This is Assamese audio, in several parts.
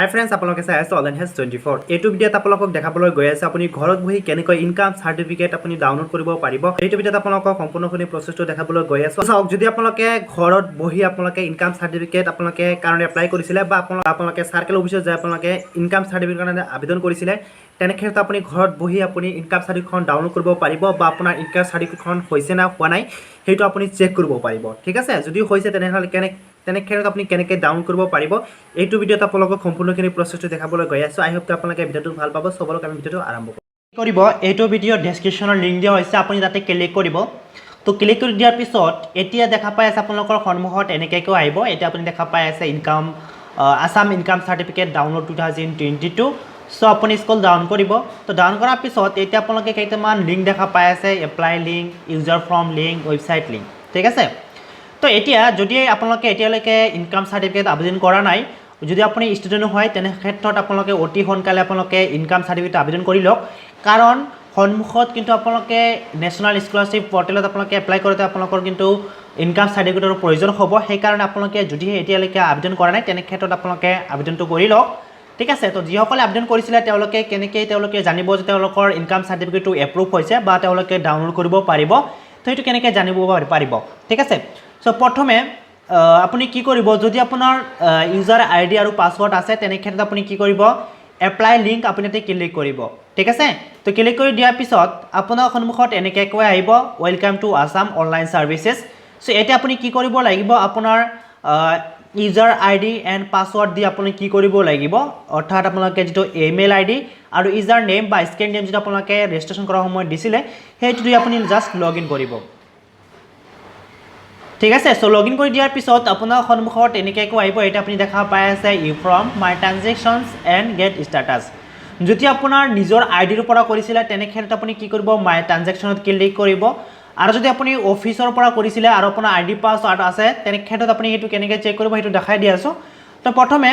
হাই ফ্ৰেণ্ডছ, আপোনালোকে চাই আছে অনলাইন হেল্থ 24। এইটো ভিডিঅ'ত আপোনালোকক দেখাবলৈ গৈ আছে আপুনি ঘৰত বহি কেনেকৈ ইনকাম চাৰ্টিফিকেট আপুনি ডাউনলোড কৰিব পাৰিব। এইটো ভিডিঅ'ত আপোনালোকক সম্পূৰ্ণখিনি প্ৰচেছটো দেখাবলৈ গৈ আছো। চাওক, যদি আপোনালোকে ঘৰত বহি আপোনালোকে ইনকাম চাৰ্টিফিকেট আপোনালোকে কাৰণে এপ্লাই কৰিছিলে বা আপোনালোকে চাৰ্কেল অফিচত যায় আপোনালোকে ইনকাম চাৰ্টিফিকেট কাৰণে আবেদন কৰিছিলে, তেনে ক্ষেত্ৰত আপুনি ঘৰত বহি আপুনি ইনকাম চাৰ্টিফিকেটখন ডাউনলোড কৰিব পাৰিব বা আপোনাৰ ইনকাম চাৰ্টিফিকেটখন হৈছে না হোৱা নাই সেইটো আপুনি চেক কৰিব পাৰিব। ঠিক আছে, যদি হৈছে তেনেহ'লে তেনে ক্ষেত্ৰত আপুনি কেনেকৈ ডাউনলোড কৰিব পাৰিব এইটো ভিডিঅ'ত আপোনালোকক সম্পূৰ্ণখিনি প্ৰচেছটো দেখাবলৈ গৈ আছোঁ। আই হোপ আপোনালোকে ভিডিঅ'টো ভাল পাব। চবক আমি ভিডিঅ'টো আৰম্ভ কৰিব। এইটো ভিডিঅ' ডেছক্ৰিপশ্যনৰ লিংক দিয়া হৈছে, আপুনি তাতে ক্লিক কৰিব। তো ক্লিক কৰি দিয়াৰ পিছত এতিয়া দেখা পাই আছে আপোনালোকৰ সন্মুখত এনেকৈ আহিব। এতিয়া আপুনি দেখা পাই আছে আছাম ইনকাম চাৰ্টিফিকেট ডাউনলোড 2022। চ' আপুনি স্ক্ৰল ডাউন কৰিব। তো ডাউন কৰাৰ পিছত এতিয়া আপোনালোকে কেইটামান লিংক দেখা পাই আছে, apply link, user form link, website link. ঠিক আছে, তো এতিয়া যদি আপোনালোকে এতিয়ালৈকে ইনকাম চাৰ্টিফিকেট আবেদন কৰা নাই, যদি আপুনি ষ্টুডেণ্ট হয় তেনে ক্ষেত্ৰত আপোনালোকে অতি সোনকালে আপোনালোকে ইনকাম চাৰ্টিফিকেট আবেদন কৰি লওক। কাৰণ সন্মুখত কিন্তু আপোনালোকে নেশ্যনেল স্কলাৰশ্বিপ পৰ্টেলত আপোনালোকে এপ্লাই কৰোঁতে আপোনালোকৰ কিন্তু ইনকাম চাৰ্টিফিকেটৰ প্ৰয়োজন হ'ব। সেইকাৰণে আপোনালোকে যদিহে এতিয়ালৈকে আবেদন কৰা নাই তেনে ক্ষেত্ৰত আপোনালোকে আবেদনটো কৰি লওক। ঠিক আছে, তো যিসকলে আবেদন কৰিছিলে তেওঁলোকে জানিব যে তেওঁলোকৰ ইনকাম চাৰ্টিফিকেটটো এপ্ৰুভ হৈছে বা তেওঁলোকে ডাউনলোড কৰিব পাৰিব। তো সেইটো কেনেকৈ জানিব পাৰিব। ঠিক আছে, চ' প্ৰথমে আপুনি কি কৰিব, যদি আপোনাৰ ইউজাৰ আইডি আৰু পাছৱৰ্ড আছে তেনে ক্ষেত্ৰত আপুনি কি কৰিব, এপ্লাই লিংক আপুনি তাতে ক্লিক কৰিব। ঠিক আছে, তো ক্লিক কৰি দিয়াৰ পিছত আপোনাৰ সন্মুখত এনেকৈ আহিব, welcome to Assam online services. So' এতিয়া আপুনি কি কৰিব লাগিব, আপোনাৰ ইউজাৰ আইডি এণ্ড পাছৱৰ্ড দি আপুনি কি কৰিব লাগিব, অৰ্থাৎ আপোনালোকে যিটো ইমেইল আইডি আৰু ইউজাৰ নেম বা স্ক্ৰীন নেম যিটো আপোনালোকে ৰেজিষ্ট্ৰেশ্যন কৰাৰ সময়ত দিছিলে সেইটো দি আপুনি জাষ্ট লগ ইন কৰিব। ঠিক আছে, চ' লগ ইন কৰি দিয়াৰ পিছত আপোনাৰ সন্মুখত এনেকৈ আহিব। এতিয়া আপুনি দেখা পাই আছে you from my transactions and get status. যদি আপোনাৰ নিজৰ আইডিৰ পৰা কৰিছিলে তেনে ক্ষেত্ৰত আপুনি কি কৰিব, মাই ট্ৰানজেকশ্যনত ক্লিক কৰিব। আৰু যদি আপুনি অফিচৰ পৰা কৰিছিলে আৰু আপোনাৰ আইডি পাছৱৰ্ড আছে তেনে ক্ষেত্ৰত আপুনি সেইটো কেনেকৈ চেক কৰিব সেইটো দেখাই দি আছোঁ। তো প্ৰথমে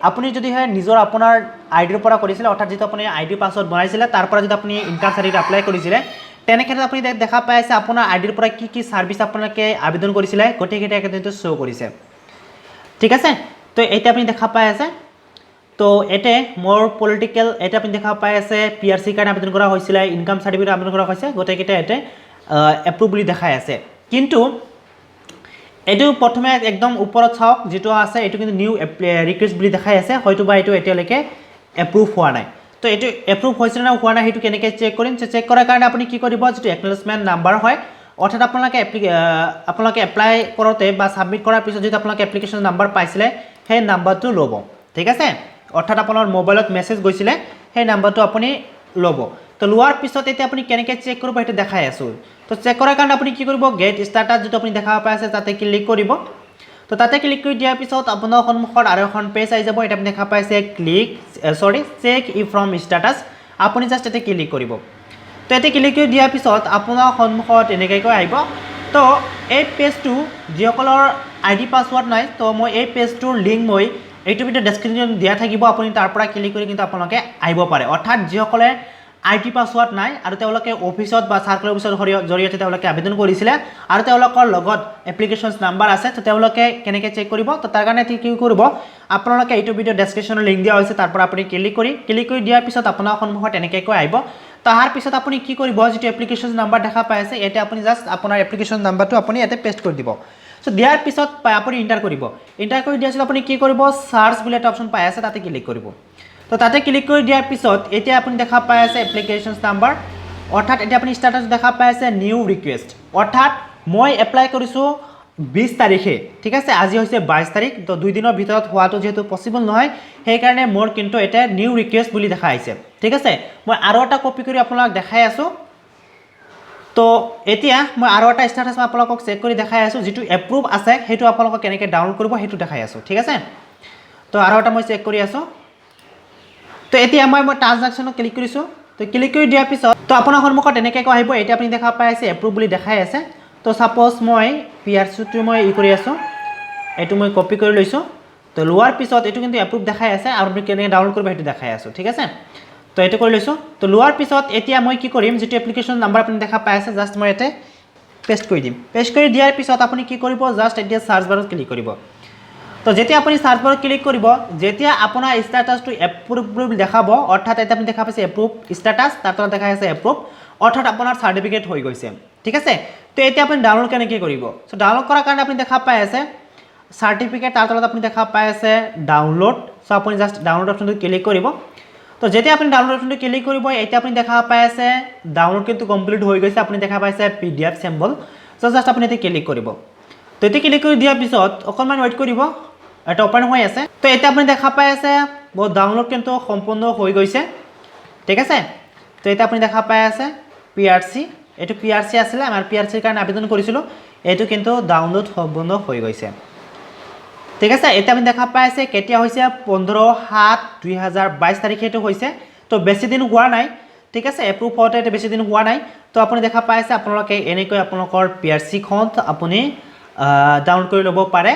আপুনি যদিহে নিজৰ আপোনাৰ আইডিৰ পৰা কৰিছিলে, অৰ্থাৎ যিটো আপুনি আইডি পাছৱৰ্ড বনাইছিলে তাৰ পৰা যদি আপুনি ইনকাম চাৰ্টিফিকেট এপ্লাই কৰিছিলে তেনে ক্ষেত্ৰত আপুনি দেখা পাই আছে আপোনাৰ আইডিৰ পৰা কি কি ছাৰ্ভিচ আপোনালোকে আবেদন কৰিছিলে গোটেইকেইটা একেদিনটো শ্ব' কৰিছে। ঠিক আছে, তো এতিয়া আপুনি দেখা পাই আছে, তো এতিয়া মোৰ পলিটিকেল এতিয়া আপুনি দেখা পাই আছে PRC কাৰণে আবেদন কৰা হৈছিলে, ইনকাম চাৰ্টিফিকেট আবেদন কৰা হৈছে, গোটেইকেইটা এতিয়া এপ্ৰুভ বুলি দেখাই আছে। কিন্তু এইটো প্ৰথমে একদম ওপৰত চাওক, যিটো আছে এইটো কিন্তু নিউ ৰিকুৱেষ্ট বুলি দেখাই আছে, হয়তো বা এইটো এতিয়ালৈকে এপ্ৰুভ হোৱা নাই। তো এইটো এপ্ৰুভ হৈছে নে হোৱা নাই সেইটো কেনেকৈ চেক কৰিম, চেক কৰাৰ কাৰণে আপুনি কি কৰিব, যিটো একনলেজমেণ্ট নাম্বাৰ হয়, অৰ্থাৎ আপোনালোকে এপ্লাই কৰোঁতে বা ছাবমিট কৰাৰ পিছত যদি আপোনালোকে এপ্লিকেশ্যন নাম্বাৰ পাইছিলে সেই নাম্বাৰটো ল'ব। ঠিক আছে, অৰ্থাৎ আপোনাৰ মোবাইলত মেছেজ গৈছিলে সেই নাম্বাৰটো আপুনি ল'ব। তো লোৱাৰ পিছত এতিয়া আপুনি কেনেকৈ চেক কৰিব সেইটো দেখাই আছোঁ। তো চেক কৰাৰ কাৰণে আপুনি কি কৰিব, গেট ষ্টাটাছ যিটো আপুনি দেখা পাই আছে তাতে ক্লিক কৰিব। তো তাতে ক্লিক কৰি দিয়াৰ পিছত আপোনাৰ সন্মুখত আৰু এখন পেজ আহি যাব। এতিয়া আপুনি দেখা পাইছে চেক ই ফ্ৰম ষ্টাটাছ, আপুনি জাষ্ট ইয়াতে ক্লিক কৰিব। তো ইয়াতে ক্লিক কৰি দিয়াৰ পিছত আপোনাৰ সন্মুখত এনেকৈ আহিব। তো এই পেজটো যিসকলৰ আইডি পাছৱৰ্ড নাই, তো মই এই পেজটোৰ লিংক মই এইটো ভিডিঅ' ডেছক্ৰিপশ্যন দিয়া থাকিব, আপুনি তাৰ পৰা ক্লিক কৰি কিন্তু আপোনালোকে আহিব পাৰে। অৰ্থাৎ যিসকলে আইডি পাছৱৰ্ড নাই আৰু তেওঁলোকে অফিচত বা চাৰ্কেল অফিচৰ জৰিয়তে তেওঁলোকে আবেদন কৰিছিলে আৰু তেওঁলোকৰ লগত এপ্লিকেশ্যন নাম্বাৰ আছে, তো তেওঁলোকে কেনেকৈ চেক কৰিব, তো তাৰ কাৰণে কি কৰিব, আপোনালোকে এইটো ভিডিঅ' ডেছক্ৰিপশ্যনৰ লিংক দিয়া হৈছে তাৰ পৰা আপুনি ক্লিক কৰি দিয়াৰ পিছত আপোনাৰ সন্মুখত এনেকৈ আহিব। তাৰ পিছত আপুনি কি কৰিব, যিটো এপ্লিকেশ্যন নাম্বাৰ দেখা পাই আছে ইয়াতে আপুনি জাষ্ট আপোনাৰ এপ্লিকেশ্যন নাম্বাৰটো আপুনি ইয়াতে পেষ্ট কৰি দিব। চ' দিয়াৰ পিছত আপুনি ইণ্টাৰ কৰিব। ইণ্টাৰ কৰি দিয়াৰ পিছত আপুনি কি কৰিব, চাৰ্চ বুলি এটা অপশ্যন পাই আছে তাতে ক্লিক কৰিব। তো তাতে ক্লিক কৰি দিয়াৰ পিছত এতিয়া আপুনি দেখা পাই আছে এপ্লিকেশ্যন নাম্বাৰ, অৰ্থাৎ এতিয়া আপুনি ষ্টাটাছ দেখা পাই আছে নিউ ৰিকুৱেষ্ট, অৰ্থাৎ মই এপ্লাই কৰিছোঁ 20 তাৰিখে। ঠিক আছে, আজি হৈছে 22 তাৰিখ, তো 2 দিনৰ ভিতৰত হোৱাটো যিহেতু পচিবল নহয় সেইকাৰণে মোৰ কিন্তু এতিয়া নিউ ৰিকুৱেষ্ট বুলি দেখা আহিছে। ঠিক আছে, মই আৰু এটা কপি কৰি আপোনালোকক দেখাই আছোঁ। তো এতিয়া মই আৰু এটা ষ্টাটাছ আপোনালোকক চেক কৰি দেখাই আছোঁ, যিটো এপ্ৰুভ আছে সেইটো আপোনালোকক কেনেকৈ ডাউনলোড কৰিব সেইটো দেখাই আছোঁ। ঠিক আছে, তো আৰু এটা মই চেক কৰি আছোঁ। তো এতিয়া মই ট্ৰানজেকশ্যনত ক্লিক কৰিছোঁ। তো ক্লিক কৰি দিয়াৰ পিছত তো আপোনাৰ সন্মুখত এনেকৈ আহিব। এতিয়া আপুনি দেখা পাই আছে এপ্ৰুভ বুলি দেখাই আছে। তো ছাপ'জ মই PRCটো মই কৰি আছোঁ, এইটো মই কপি কৰি লৈছোঁ। তো লোৱাৰ পিছত এইটো কিন্তু এপ্ৰুভ দেখাই আছে আৰু আপুনি কেনেকৈ ডাউনলোড কৰিব সেইটো দেখাই আছোঁ। ঠিক আছে, তো এইটো কৰি লৈছোঁ। তো লোৱাৰ পিছত এতিয়া মই কি কৰিম, যিটো এপ্লিকেশ্যন নাম্বাৰ আপুনি দেখা পাই আছে জাষ্ট মই ইয়াতে পেষ্ট কৰি দিম। পেষ্ট কৰি দিয়াৰ পিছত আপুনি কি কৰিব, জাষ্ট এতিয়া চাৰ্চ বাৰত ক্লিক কৰিব। তো তো যেতিয়া আপুনি সাৰ্চ বাৰত ক্লিক কৰিব যেতিয়া আপোনাৰ ষ্টেটাছটো এপ্ৰুভ বুলি দেখাব অৰ্থাৎ এটা আপুনি দেখা পাইছে এপ্ৰুভ ষ্টেটাছ তাৰ তলত দেখা আছে এপ্ৰুভ অৰ্থাৎ আপোনাৰ সাৰ্টিফিকেট হৈ গৈছে ঠিক আছে তো এতিয়া আপুনি ডাউনলোড কেনেকৈ কৰিব সো ডাউনলোড কৰাৰ কাৰণে আপুনি দেখা পাই আছে সাৰ্টিফিকেট তাৰ তলত আপুনি দেখা পাই আছে ডাউনলোড সো আপুনি জাস্ট ডাউনলোড অপচনটো ক্লিক কৰিব তো যেতিয়া আপুনি ডাউনলোড অপচনটো ক্লিক কৰিব এতিয়া আপুনি দেখা পাই আছে ডাউনলোড কিন্তু কমপ্লিট হৈ গৈছে আপুনি দেখা পাইছে পিডিএফ সিম্বল সো জাস্ট আপুনি এতে ক্লিক কৰিব তো এতে ক্লিক কৰি দিয়াৰ পিছত অকণমান ওয়েট কৰিব এটা ওপেন হৈ আছে তো এতিয়া আপুনি দেখা পাই আছে বহুত ডাউনলোড কিন্তু সম্পূৰ্ণ হৈ গৈছে ঠিক আছে তো এতিয়া আপুনি দেখা পাই আছে পিআরসি এটো পিআরসি আছিল আমাৰ পিআৰসিৰ কাৰণে আবেদন কৰিছিল এটো কিন্তু ডাউনলোড সম্পূৰ্ণ হৈ গৈছে ঠিক আছে এটা আমি দেখা পাই আছে কেতিয়া হৈছে 15/7/2022 তাৰিখে এটো হৈছে তো বেছি দিন হোৱা নাই ঠিক আছে এপ্ৰুভ হওঁতে এটা বেছি দিন হোৱা নাই তো আপুনি দেখা পাই আছে আপোনালোকে এনেকৈ আপোনালোকৰ পিআৰসি খন আপুনি ডাউনলোড কৰি ল'ব পাৰে